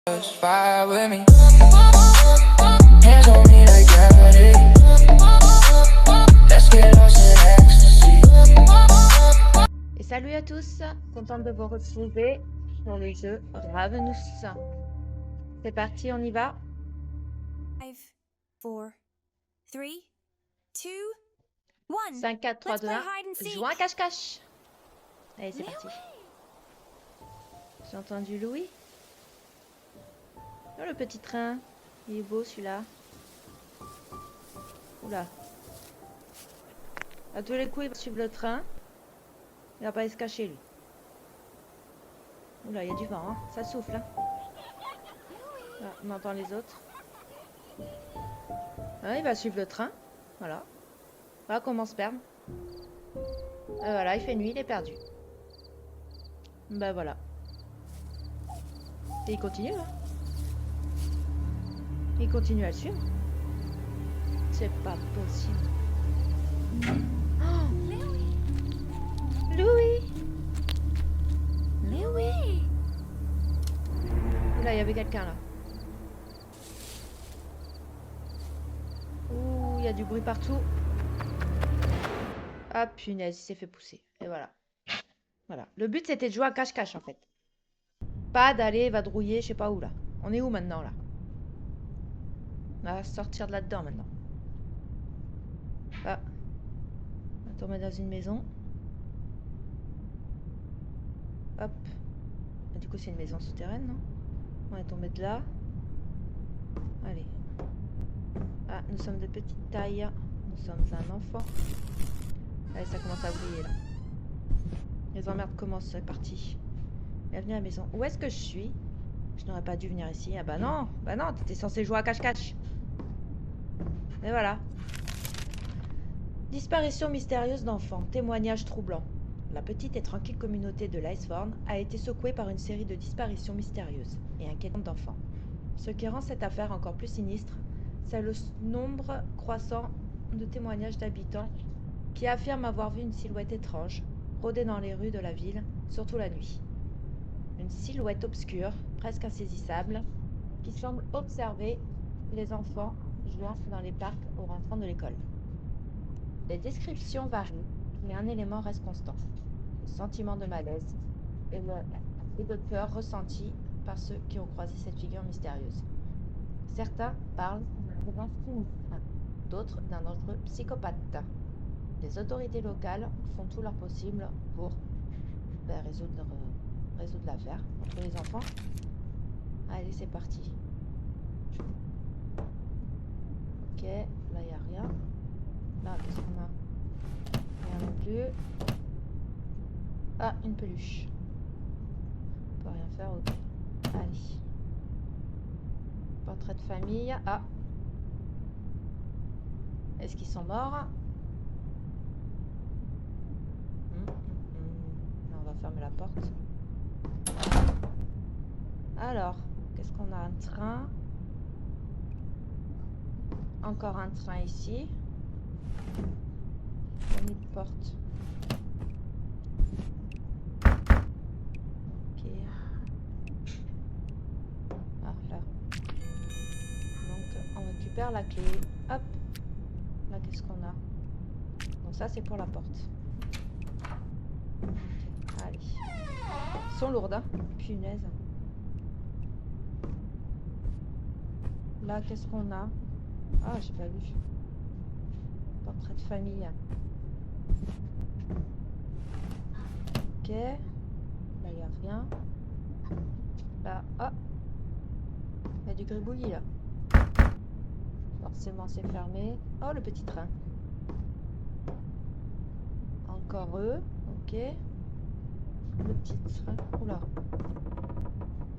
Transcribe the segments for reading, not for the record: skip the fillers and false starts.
Fire with me. Hands on me like gravity. Let's get lost in ecstasy. Et salut à tous, contente de vous retrouver sur le jeu Ravenous. C'est parti, on y va. 5, 4, 3, 2, 1. 5, 4, 3, Let's 2, play 1. hide and seek. Joue un cache-cache. Allez, c'est parti. J'ai entendu Louis. Oh, le petit train. Il est beau celui-là. Oula. À tous les coups, il va suivre le train. Il va pas aller se cacher, lui. Oula, il y a du vent, hein. Ça souffle, hein. Ah, on entend les autres. Ah, il va suivre le train. Voilà. Voilà comment on se perd. Voilà, il fait nuit, il est perdu. Ben voilà. Et il continue, hein. Il continue à le suivre. C'est pas possible. Oh, Louis! Louis! Là, il y avait quelqu'un là. Ouh, il y a du bruit partout. Ah punaise, il s'est fait pousser. Et voilà. Voilà. Le but c'était de jouer à cache-cache en fait. Pas d'aller vadrouiller, je sais pas où là. On est où maintenant là? On va sortir de là-dedans maintenant. Ah. On va tomber dans une maison. Hop. Ah, du coup, c'est une maison souterraine, non? On est tombé de là. Allez. Ah, nous sommes de petite taille. Nous sommes un enfant. Allez, ça commence à briller là. Les emmerdes commencent, c'est parti. Bienvenue à la maison. Où est-ce que je suis? Je n'aurais pas dû venir ici. Ah bah non, t'étais censé jouer à cache-cache. Mais voilà. Disparition mystérieuse d'enfants. Témoignage troublant. La petite et tranquille communauté de l'Icethorn a été secouée par une série de disparitions mystérieuses et inquiétantes d'enfants. Ce qui rend cette affaire encore plus sinistre, c'est le nombre croissant de témoignages d'habitants qui affirment avoir vu une silhouette étrange rôder dans les rues de la ville, surtout la nuit. Une silhouette obscure, presque insaisissable, qui semble observer les enfants jouant dans les parcs au rentrant de l'école. Les descriptions varient, mais un élément reste constant, le sentiment de malaise et de peur ressenti par ceux qui ont croisé cette figure mystérieuse. Certains parlent d'une présence sinistre, d'autres d'un dangereux psychopathe. Les autorités locales font tout leur possible pour résoudre l'affaire entre les enfants. Allez, c'est parti. Ok, là, il n'y a rien. Là, qu'est-ce qu'on a? Rien non plus. Ah, une peluche. On peut rien faire, ok. Allez. Portrait de famille. Ah. Est-ce qu'ils sont morts? Non, on va fermer la porte. Alors, qu'est-ce qu'on a? Un train. Encore un train ici. Une porte. Ok. Ah, là. Donc, on récupère la clé. Hop. Là, qu'est-ce qu'on a? Donc ça, c'est pour la porte. Okay. Allez. Ils sont lourdes, hein? Punaise. Là, qu'est-ce qu'on a? Ah, j'ai pas vu. Portrait de famille. Ok. Là, il n'y a rien. Là, oh. Il y a du gribouillis, là. Forcément, c'est fermé. Oh, le petit train. Encore eux. Ok. Le petit train. Oula.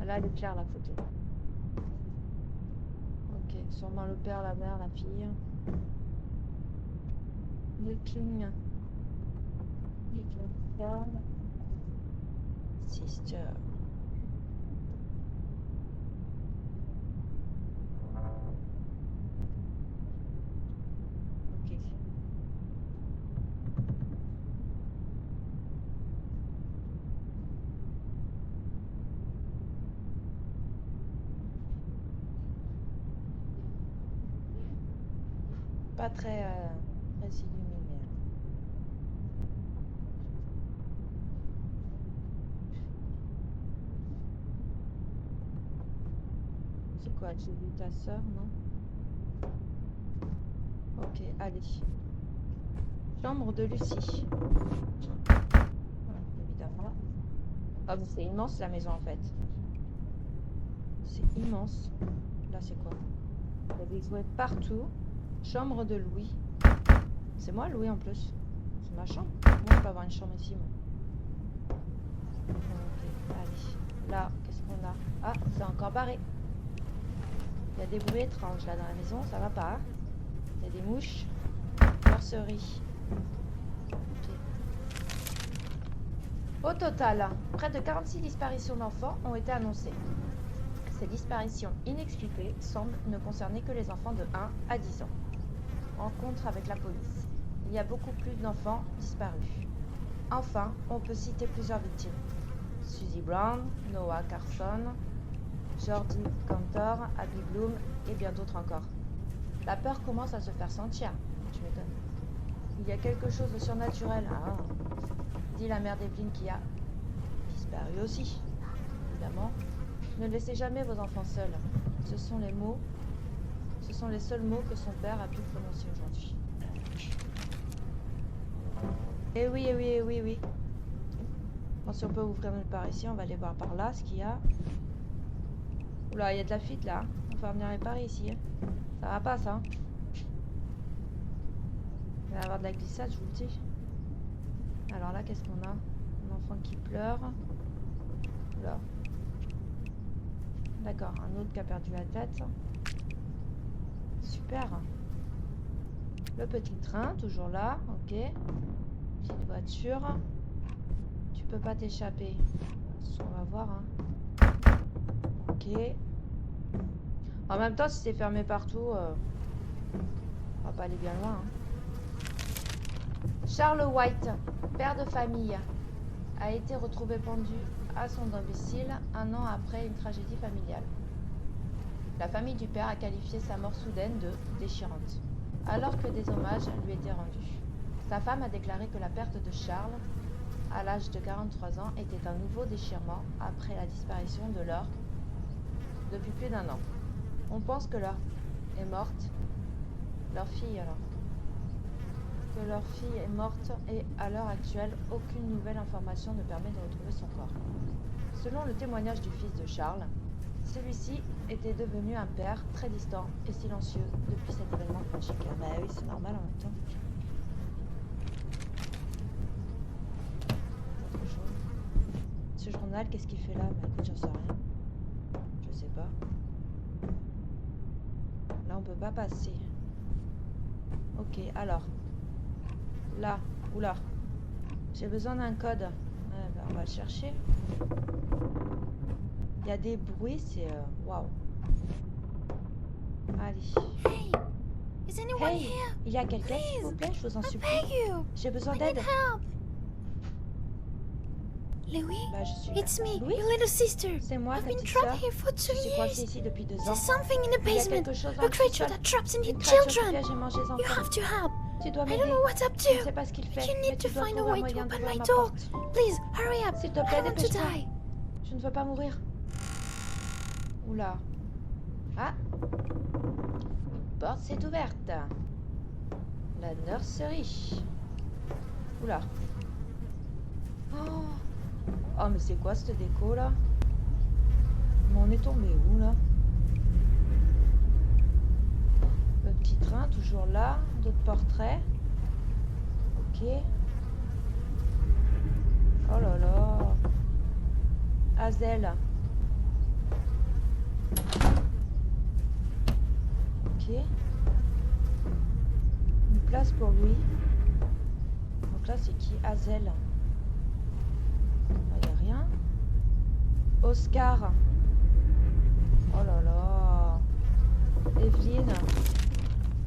Là, elle est claire, la photo. Ok. Sûrement le père, la mère, la fille. Looking. Looking. Sister. Ok. pas très, très illuminé. C'est quoi, j'ai vu ta soeur, non? Ok, allez. Chambre de Lucie. Évidemment. Ah, mais c'est immense la maison en fait. C'est immense. Là, c'est quoi? Il y a des jouets partout. Chambre de Louis. C'est moi, Louis, en plus. C'est ma chambre. Moi, je peux avoir une chambre ici, moi. Ok, allez. Là, qu'est-ce qu'on a? Ah, c'est encore barré. Il y a des bruits étranges là dans la maison, ça va pas. Il y a des mouches. Nurserie. Au total, près de 46 disparitions d'enfants ont été annoncées. Ces disparitions inexpliquées semblent ne concerner que les enfants de 1 à 10 ans. Rencontre avec la police. Il y a beaucoup plus d'enfants disparus. Enfin, on peut citer plusieurs victimes. Susie Brown, Noah Carson, Jordi Cantor, Abby Bloom et bien d'autres encore. La peur commence à se faire sentir. Tu m'étonnes. Il y a quelque chose de surnaturel. Ah, dit la mère d'Evelyn qui a disparu aussi. Évidemment, ne laissez jamais vos enfants seuls. Ce sont les seuls mots que son père a pu prononcer aujourd'hui. Eh oui, eh oui, eh oui, oui. Bon, si on peut ouvrir nulle part ici, on va aller voir par là ce qu'il y a. Oula, il y a de la fuite là. On va venir réparer ici. Ça va pas ça. Il va y avoir de la glissade, je vous le dis. Alors là, qu'est-ce qu'on a? Un enfant qui pleure. Oula. D'accord, un autre qui a perdu la tête. Super. Le petit train, toujours là. Ok. Petite voiture. Tu peux pas t'échapper. On va voir. Hein. Ok. En même temps, si c'est fermé partout, on va pas aller bien loin. Hein. Charles White, père de famille, a été retrouvé pendu à son domicile un an après une tragédie familiale. La famille du père a qualifié sa mort soudaine de déchirante, alors que des hommages lui étaient rendus. Sa femme a déclaré que la perte de Charles, à l'âge de 43 ans, était un nouveau déchirement après la disparition de Laure depuis plus d'1 an. On pense que Laure est morte, leur fille alors. Que leur fille est morte et à l'heure actuelle, aucune nouvelle information ne permet de retrouver son corps. Selon le témoignage du fils de Charles, celui-ci était devenu un père très distant et silencieux depuis cet événement tragique. Bah oui, c'est normal en même temps. Autre chose. Ce journal, qu'est-ce qu'il fait là? Bah écoute, j'en sais rien. Je sais pas. Là, on peut pas passer. Ok, alors. Là, oula. J'ai besoin d'un code. Ben, on va le chercher. Il y a des bruits, c'est... Waouh. Allez. Hey, is anyone Hey, here? il y a quelqu'un, s'il vous plaît, je vous en I supplie. beg you. J'ai besoin I d'aide. need help. Louis, Bah, je suis là. it's me, Louis, your little sister. c'est moi, I've ta been petite trapped sœur. here for 2 Je suis coincée years. ici depuis 2 ans. There's something in the Il y a basement. quelque chose dans A le creature sous-sol. that traps and Une eats créature qui children. piège et mange les You enfants. have to help. Tu dois I m'aider. don't know what's up Je ne to. sais pas ce qu'il fait, You mais need tu to dois find a trouver un way to moyen open d'ouvrir my ma door. porte. Please, hurry up. S'il te I plaît, don't want to dépêche-toi. die. Je ne veux pas mourir. Oula. Ah. Une porte s'est ouverte. La nurserie. Oula. Oh. Oh, mais c'est quoi cette déco là? Mais on est tombé où là? Le petit train toujours là. D'autres portraits. Ok. Oh là là. Hazel. Ok. Une place pour lui. Donc là, c'est qui? Hazel. Il n'y a rien. Oscar. Oh là là. Evelyn.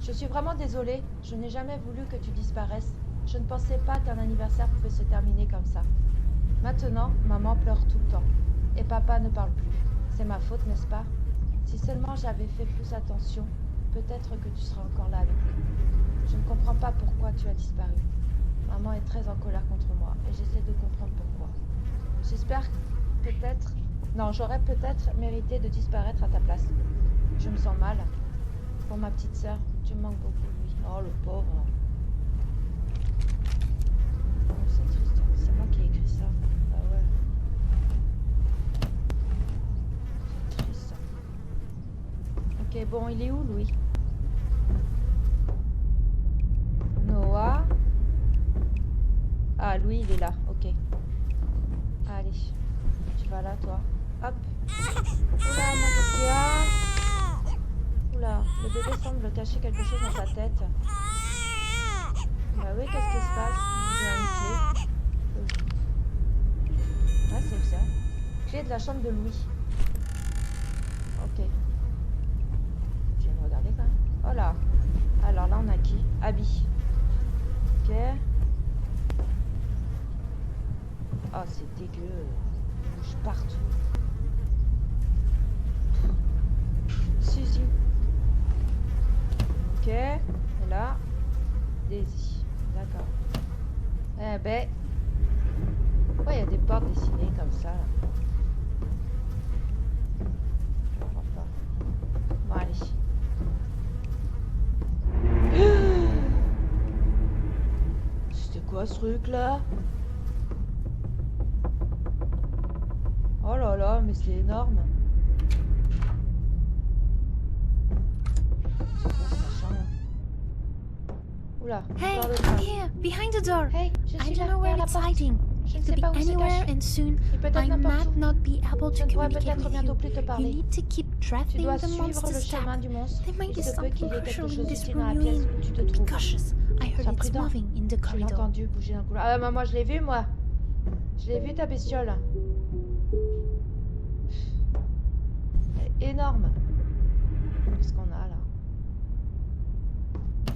Je suis vraiment désolée. Je n'ai jamais voulu que tu disparaisses. Je ne pensais pas qu'un anniversaire pouvait se terminer comme ça. Maintenant, maman pleure tout le temps. Et papa ne parle plus. C'est ma faute, n'est-ce pas? Si seulement j'avais fait plus attention, peut-être que tu seras encore là avec nous. Je ne comprends pas pourquoi tu as disparu. Maman est très en colère contre moi et j'essaie de comprendre pourquoi. J'espère peut-être... Non, j'aurais peut-être mérité de disparaître à ta place. Je me sens mal. Pour ma petite sœur, tu me manques beaucoup, lui. Oh, le pauvre. Oh, c'est triste. C'est moi qui ai écrit ça. Ah ouais. C'est triste. Ok, bon, il est où, Louis? Noah. Ah, Louis, il est là. Ok. Allez. Tu vas là, toi. Hop. Oula, mon petit. Oula, le bébé semble cacher quelque chose dans sa tête. Bah oui, qu'est-ce qui se passe? J'ai une clé. Ah, c'est ça. Clé de la chambre de Louis. Ok. Je viens de regarder quand même. Oh là. Alors là, on a qui? Abby. Ok. Oh, c'est dégueu. Il bouge partout. Suzy. Ok. Et là, Daisy. D'accord. Eh ben. Pourquoi il y a des portes dessinées comme ça là? Je comprends pas. Bon, allez. C'était quoi ce truc là? Oh là là, mais c'est énorme. C'est quoi ce machin là? Oula, Hey, encore le train. here, behind the door. Hey, je I suis don't là, know where derrière la it's porte. hiding. Je ne It sais could pas be où il se anywhere, cache. and soon Et peut-être I n'importe might où. not be able Je to ne pourrai communicate peut-être with bientôt you. plus te You parler. need to keep Tu tracking dois the suivre le monster's chemin step. du monstre. There might Il be se peut something qu'il y ait crucial quelque in chose this d'utile dans room la pièce où tu te Be trouves. cautious. I heard Sois it's prudent. moving in the Je l'ai corridor. entendu bouger d'un couloir. Ah maman, je l'ai vu moi. Je l'ai vu ta bestiole. Elle est énorme. Qu'est-ce qu'on a là?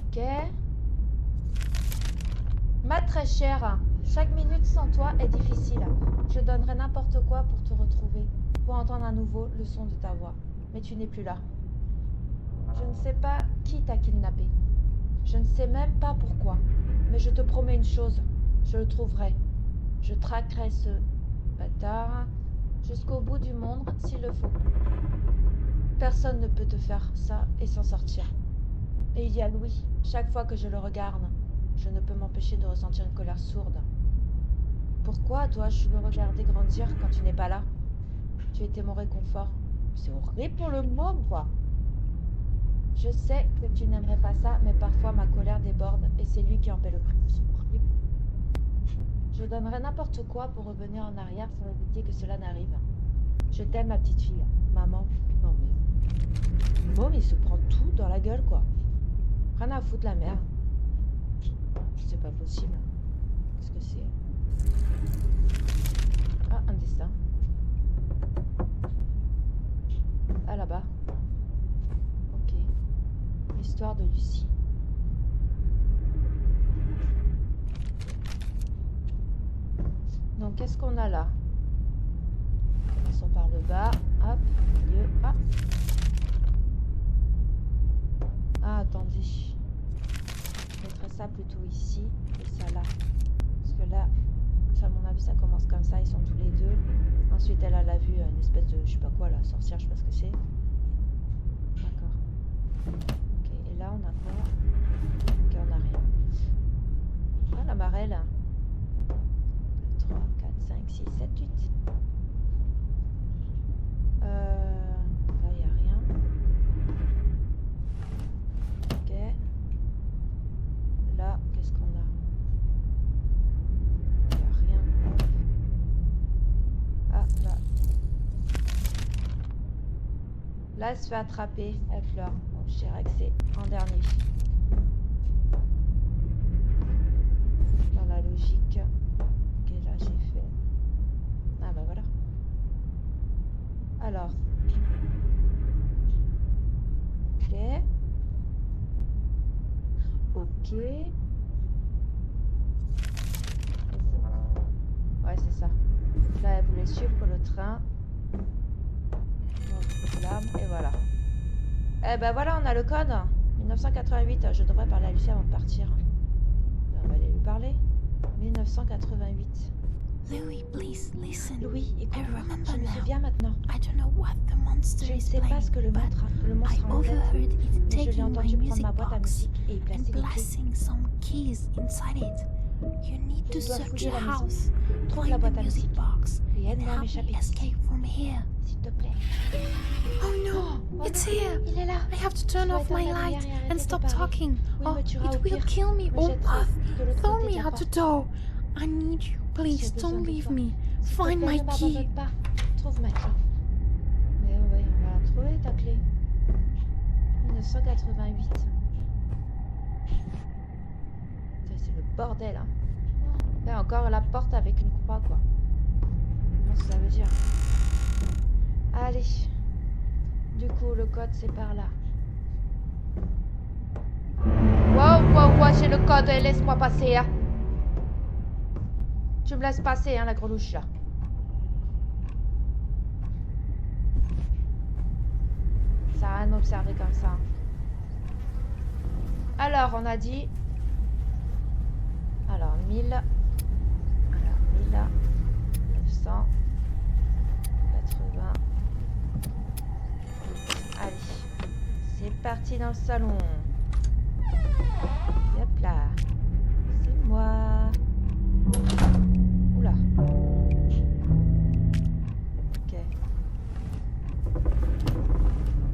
Ok. Ma très chère, chaque minute sans toi est difficile. Je donnerais n'importe quoi pour te retrouver, pour entendre à nouveau le son de ta voix. Mais tu n'es plus là. Je ne sais pas qui t'a kidnappé. Je ne sais même pas pourquoi. Mais je te promets une chose, je le trouverai. Je traquerai ce bâtard jusqu'au bout du monde s'il le faut. Personne ne peut te faire ça et s'en sortir. Et il y a Louis. Chaque fois que je le regarde, je ne peux m'empêcher de ressentir une colère sourde. Pourquoi dois-je le regarder grandir quand tu n'es pas là? Tu étais mon réconfort. C'est horrible pour le mot, quoi. Je sais que tu n'aimerais pas ça, mais parfois ma colère déborde et c'est lui qui en paie le prix. C'est horrible. Je donnerais n'importe quoi pour revenir en arrière pour éviter que cela n'arrive. Je t'aime, ma petite fille. Maman, non mais... Môme, il se prend tout dans la gueule, quoi. Rien à foutre, la mère. C'est pas possible. Qu'est-ce que c'est? Ah, un destin. Ah, là-bas. Ok. L'histoire de Lucie. Donc, qu'est-ce qu'on a là? Commençons par le bas. Hop, milieu. Ah! Ah, attendez. Je mettrais ça plutôt ici et ça là. Parce que là, ça, à mon avis, ça commence comme ça. Ils sont tous les deux. Ensuite, elle a vu une espèce de, je sais pas quoi, là, sorcière, je sais pas ce que c'est. D'accord. Ok, et là, on a quoi? Ok, on a rien. Ah, la marelle. 2, 3, 4, 5, 6, 7, 8. Là, il n'y a rien. Ok. Là, qu'est-ce qu'on a? Il n'y a rien. Hop. Ah, là. Là, elle se fait attraper. Elle pleure. Donc, je dirais que c'est en dernier. Dans la logique. Ok, là, j'ai fait. Ah, bah voilà. Alors. Ok. Ok. Ouais, c'est ça. Là, elle voulait suivre le train. Donc, l'arme, et voilà. Eh ben voilà, on a le code. 1988, je devrais parler à Lucie avant de partir. Ben, on va aller lui parler. 1988. Louis, please listen. Louis, I écoute-moi, remember je me now. souviens maintenant. I don't know what the monster Je ne is sais pas playing, ce que le but monstre I a en tête. overheard it Mais je l'ai taking my entendu prendre music ma boîte à box musique et y and placer des clés. placing some keys inside it. You need to Je dois search fouiller the la maison. house, Trouve find la the boîte à music musique box, et and aide-moi à help me m'échapper d'ici. escape from here. S'il te plaît. Oh no, Oh it's non, here. il est là. I have to Je turn dois off my éteindre la light lumière et arrêter and de stop parler. talking. Ou il Oh, me tuera it au will pire. kill me. Me Oh, jettera de l'autre throw côté de me la out the porte. door. I need you, please. J'ai besoin Don't de leave toi. me. S'il te Find plaît, my ne key. m'abandonne pas. Trouve ma clé. Mais oui, on va la trouver ta clé. 1988. Putain, c'est le bordel, hein. Là encore la porte avec une croix, quoi. Qu'est-ce que ça veut dire? Allez. Du coup, le code, c'est par là. Wow, j'ai le code. Laisse-moi passer, hein. Tu me laisses passer, hein, la grelouche, là. Ça sert à rien de m'observer comme ça. Alors, on a dit... Alors, 1000... Alors, 1980... Allez. C'est parti dans le salon. Hop là. C'est moi. Oula. Ok.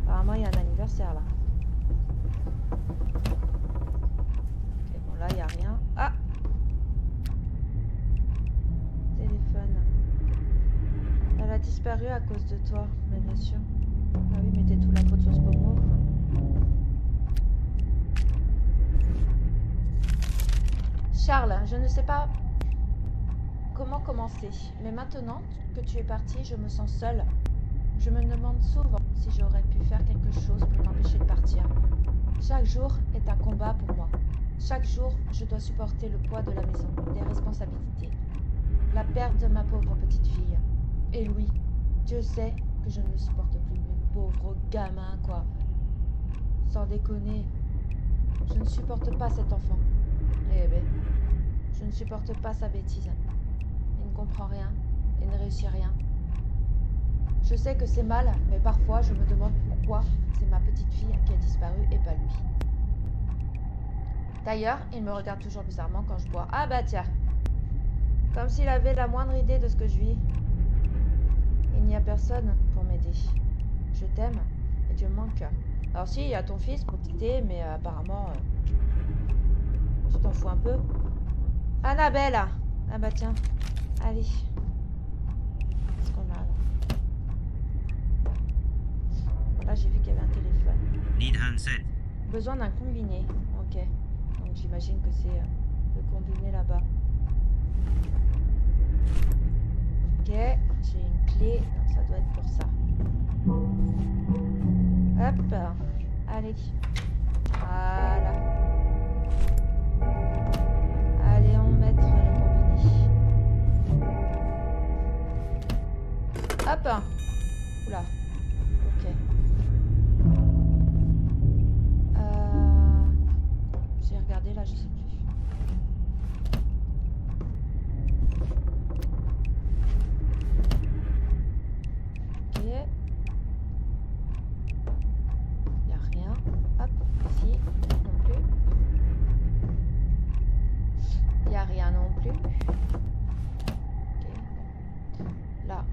Apparemment, il y a un anniversaire là. Ok, bon là, il n'y a rien. Ah! Téléphone. Elle a disparu à cause de toi, mais bien sûr. Ah oui, mettez tout la faute sur ce pommeau. Charles, je ne sais pas comment commencer, mais maintenant que tu es parti, je me sens seule. Je me demande souvent si j'aurais pu faire quelque chose pour m'empêcher de partir. Chaque jour est un combat pour moi. Chaque jour, je dois supporter le poids de la maison, des responsabilités, la perte de ma pauvre petite fille. Et Louis, Dieu sait que je ne le supporte plus, mes pauvres gamins, quoi. Sans déconner, je ne supporte pas cet enfant. Eh ben, je ne supporte pas sa bêtise. Il ne comprend rien, il ne réussit rien. Je sais que c'est mal, mais parfois je me demande pourquoi c'est ma petite fille qui a disparu et pas lui. D'ailleurs, il me regarde toujours bizarrement quand je bois. Ah bah tiens, comme s'il avait la moindre idée de ce que je vis. Il n'y a personne pour m'aider. Je t'aime et tu me manques. Alors si, il y a ton fils pour t'aider, mais apparemment, tu t'en fous un peu. Annabelle! Ah bah tiens, allez. Qu'est-ce qu'on a là? Là, j'ai vu qu'il y avait un téléphone. Need handset. Besoin d'un combiné. Ok. Donc j'imagine que c'est le combiné là-bas. Ok. J'ai une clé. Donc ça doit être pour ça. Hop. Allez. Voilà. Allez, on va mettre le combiné. Hop. Oula. Ok. J'ai regardé là, je sais plus. Ok. Y a rien. Hop, ici non plus. Y a rien non plus. Ok. Là.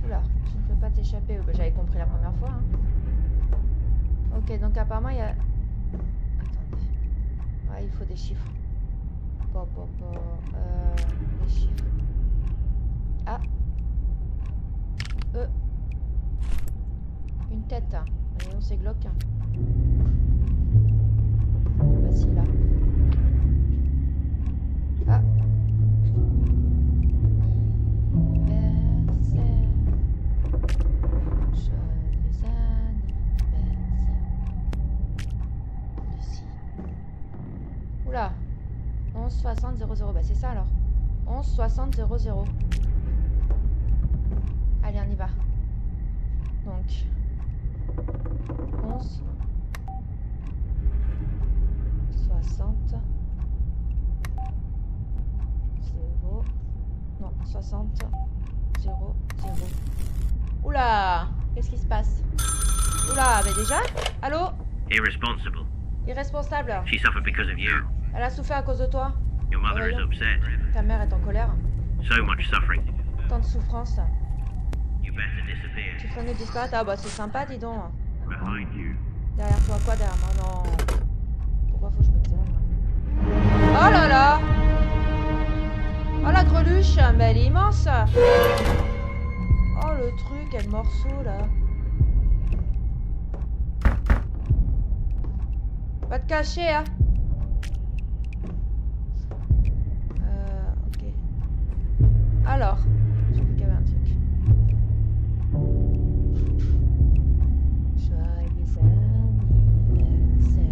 Oula, tu ne peux pas t'échapper. J'avais compris la première fois. Hein. Ok, donc apparemment il y a... Attendez. Ouais, il faut des chiffres. Les chiffres. Ah. Une tête. Hein. Mais non, c'est glauque. Hein. Bah si, là. Ah. Anniversaire. Joyeux anniversaire. Lucie. Oula. 11 60 00. Bah c'est ça alors. 11 60 00. Allez, on y va. Donc 11 60. 0. Non, 60. 0, 0. Oula! Qu'est-ce qui se passe? Oula, mais déjà? Allô? Irresponsible. Irresponsable. She suffered because of you. Elle a souffert à cause de toi. Your mother is Voyons. upset. Ta mère est en colère. So much suffering. Tant de souffrance. You better disappear. Tu ferais mieux de disparaître. Ah bah c'est sympa, dis donc. Behind you. Derrière toi, quoi derrière moi? Non. Pourquoi faut que je me taise, moi? Oh là là! Oh la greluche, mais elle est immense! Oh le truc, quel morceau là! Va te cacher, hein! Ok. Alors, j'ai vu qu'il y avait un truc. Joyeux anniversaire,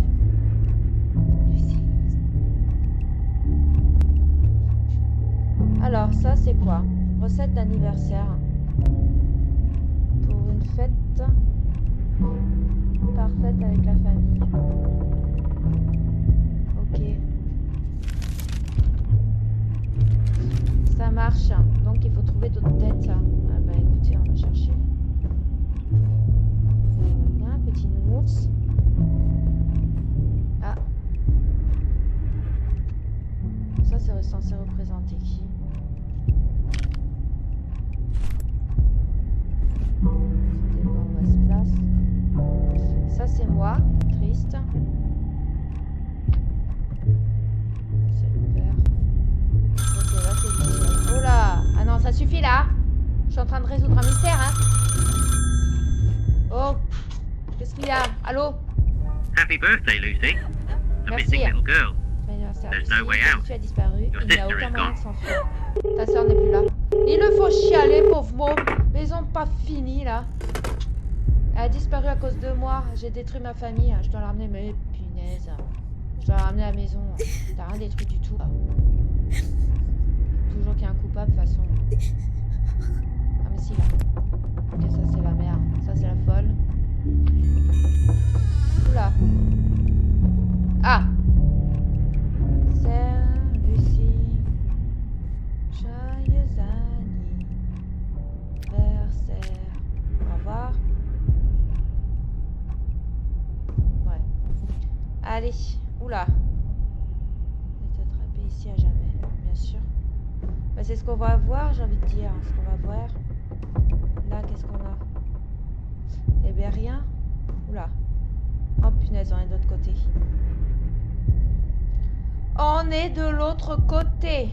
Lucie. Alors, ça c'est quoi? Recette d'anniversaire. Pour une fête parfaite avec la famille. Ok. Ça marche. Donc il faut trouver d'autres têtes. Ah bah écoutez, on va chercher. Un petit nounours. Ah. Ça c'est censé représenter qui? Ça dépend où elle se place. Ça c'est moi, triste. C'est le père. Ok, là c'est Lucie. Oh là! Ah non, ça suffit là! Je suis en train de résoudre un mystère, hein! Oh! Qu'est-ce qu'il y a? Allô? Happy birthday, Lucy. A Merci. missing little girl. Bon anniversaire, There's Lucie. no way Ta out. fille a disparu. Your Il n'y a sister aucun is moyen gone. de s'enfuir. Ta soeur n'est plus là. Il le faut chialer, pauvre mot! Mais ils ont pas fini là. Elle a disparu à cause de moi. J'ai détruit ma famille. Je dois la ramener. Mais punaise. Je dois la ramener à la maison. T'as rien détruit du tout. Toujours qu'il y a un coupable, de toute façon. Ah, mais si, là. Ok, ça, c'est la mère. Ça, c'est la folle. Oula. Ah! C'est Lucie. Joyeux anniversaire. Au revoir. Ouais. Allez. Oula. Je vais t'attraper ici à jamais, bien sûr. Bah, c'est ce qu'on va voir, j'ai envie de dire. Ce qu'on va voir. Là, qu'est-ce qu'on a? Eh bien, rien. Oula. Oh punaise, on est de l'autre côté. On est de l'autre côté.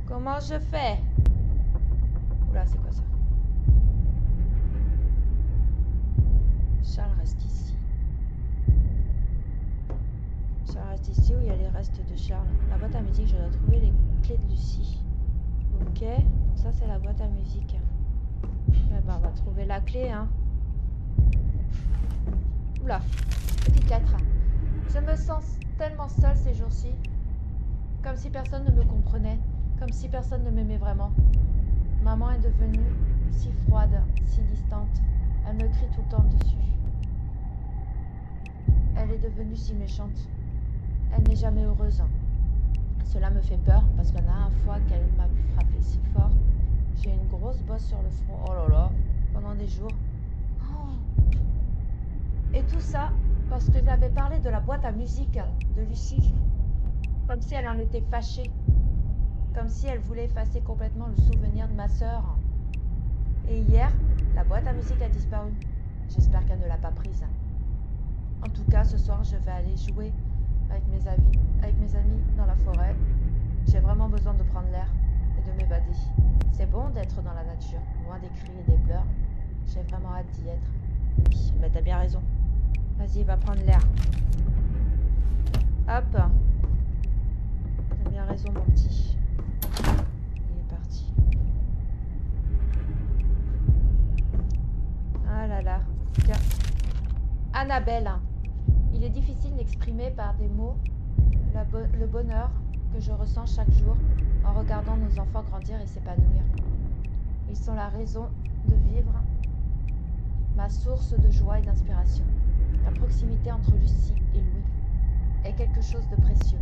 Comment je fais? Oula, c'est quoi ça? Charles reste ici. Charles reste ici où il y a les restes de Charles. La boîte à musique, je dois trouver les clés de Lucie. Ok, donc ça c'est la boîte à musique. Eh ben, on va trouver la clé, hein. Oula, petite lettre. Je me sens tellement seule ces jours-ci. Comme si personne ne me comprenait. Comme si personne ne m'aimait vraiment. Maman est devenue si froide, si distante. Elle me crie tout le temps dessus. Elle est devenue si méchante. Elle n'est jamais heureuse. Cela me fait peur parce que la dernière fois qu'elle m'a frappé si fort, j'ai une grosse bosse sur le front. Oh là là, pendant des jours. Oh. Et tout ça parce que j'avais parlé de la boîte à musique de Lucie. Comme si elle en était fâchée. Comme si elle voulait effacer complètement le souvenir de ma sœur. Et hier, la boîte à musique a disparu. J'espère qu'elle ne l'a pas prise. En tout cas, ce soir, je vais aller jouer avec mes amis dans la forêt. J'ai vraiment besoin de prendre l'air et de m'évader. C'est bon d'être dans la nature, loin des cris et des pleurs. J'ai vraiment hâte d'y être. Oui, bah t'as bien raison. Vas-y, va prendre l'air. Hop. T'as bien raison, mon petit. Il est parti. Ah là là. Tiens. Annabelle. Il est difficile d'exprimer par des mots le bonheur que je ressens chaque jour en regardant nos enfants grandir et s'épanouir. Ils sont la raison de vivre, ma source de joie et d'inspiration. La proximité entre Lucie et Louis est quelque chose de précieux.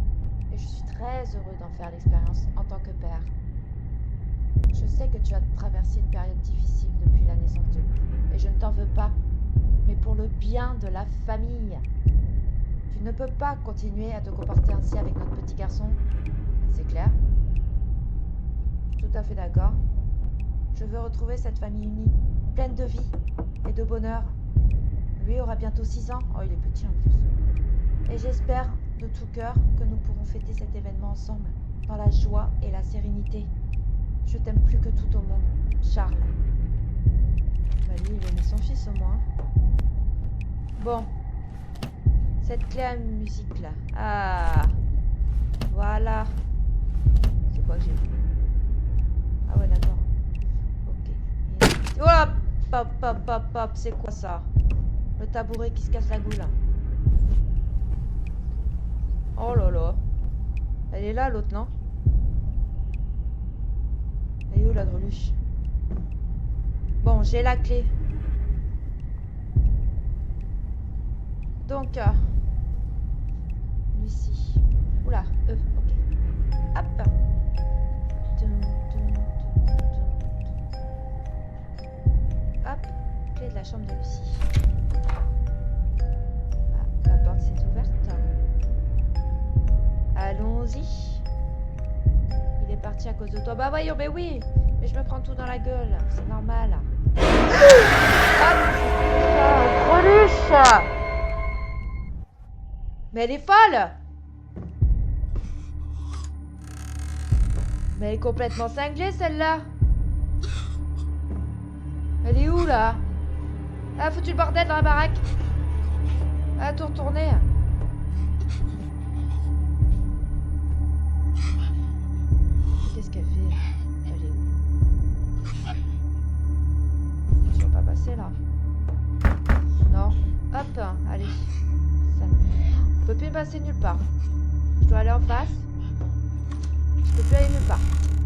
Et je suis très heureux d'en faire l'expérience en tant que père. Je sais que tu as traversé une période difficile depuis la naissance de Louis. Et je ne t'en veux pas. Mais pour le bien de la famille. Tu ne peux pas continuer à te comporter ainsi avec notre petit garçon. C'est clair? Tout à fait d'accord. Je veux retrouver cette famille unie, pleine de vie et de bonheur. Lui aura bientôt 6 ans. Oh, il est petit en plus. Et j'espère de tout cœur que nous pourrons fêter cet événement ensemble, dans la joie et la sérénité. Je t'aime plus que tout au monde, Charles. Bah lui, il aimait son fils au moins. Bon. Cette clé à musique là. Ah. Voilà. C'est quoi que j'ai vu? Ah ouais, d'accord. Ok. Et... hop, hop, hop, hop, hop. C'est quoi ça? Le tabouret qui se casse la goule. Oh là là. Elle est là, l'autre, non? Elle est où, la greluche? Bon, j'ai la clé. Donc, Lucie. Oula, ok. Hop. Hop. Clé de la chambre de Lucie. Ah, la porte s'est ouverte. Allons-y. Il est parti à cause de toi. Bah voyons, mais oui. Mais je me prends tout dans la gueule. C'est normal. Hop. Greluche. Mais elle est folle. Mais elle est complètement cinglée, celle-là. Elle est où, là? Elle a foutu le bordel dans la baraque. Elle a tout retourné. Qu'est-ce qu'elle fait? Elle est où? Tu vas pas passer, là? Non. Hop, allez. Ça... on peut plus passer nulle part. Je dois aller en face. Je peux plus aller nulle part.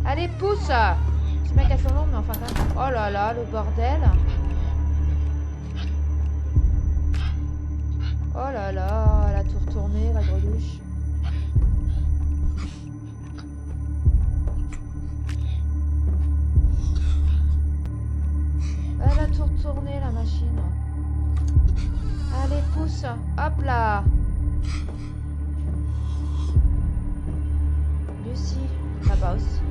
Allez, pousse! Ce mec a son nom, mais enfin quand même. Oh là là, le bordel. Oh là là, elle a tout retourné, la greluche. Elle a tout retourné, la machine. Allez, pousse. Hop là. Lucie, là-bas aussi.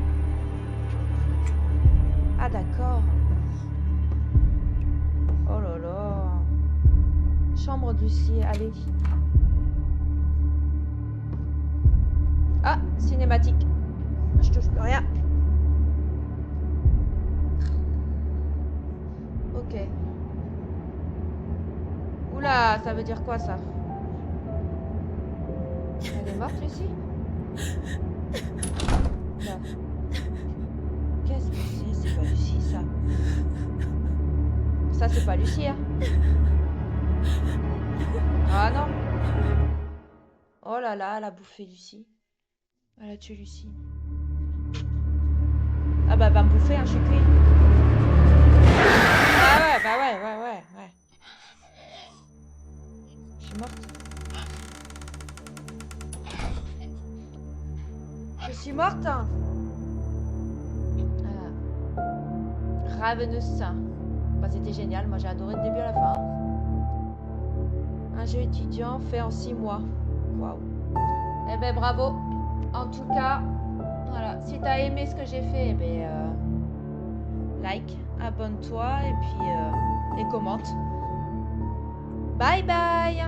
Ah d'accord. Oh là là. Chambre de Lucie, allez. Ah, cinématique. Je touche plus rien. Ok. Oula, ça veut dire quoi ça? Elle est morte, Lucie? Là. Qu'est-ce que c'est? C'est pas Lucie, ça. Ça, c'est pas Lucie, hein? Ah non. Oh là là, elle a bouffé Lucie. Elle a tué Lucie. Ah bah, elle va me bouffer, hein, je suis cuit. Ah ouais, bah ouais. Je suis morte. Je suis morte. Ravenous. Bah, c'était génial, moi j'ai adoré le début à la fin. Un jeu étudiant fait en 6 mois. Waouh. Eh ben bravo. En tout cas, voilà. Si t'as aimé ce que j'ai fait, eh ben like, abonne-toi et puis et commente. Bye bye.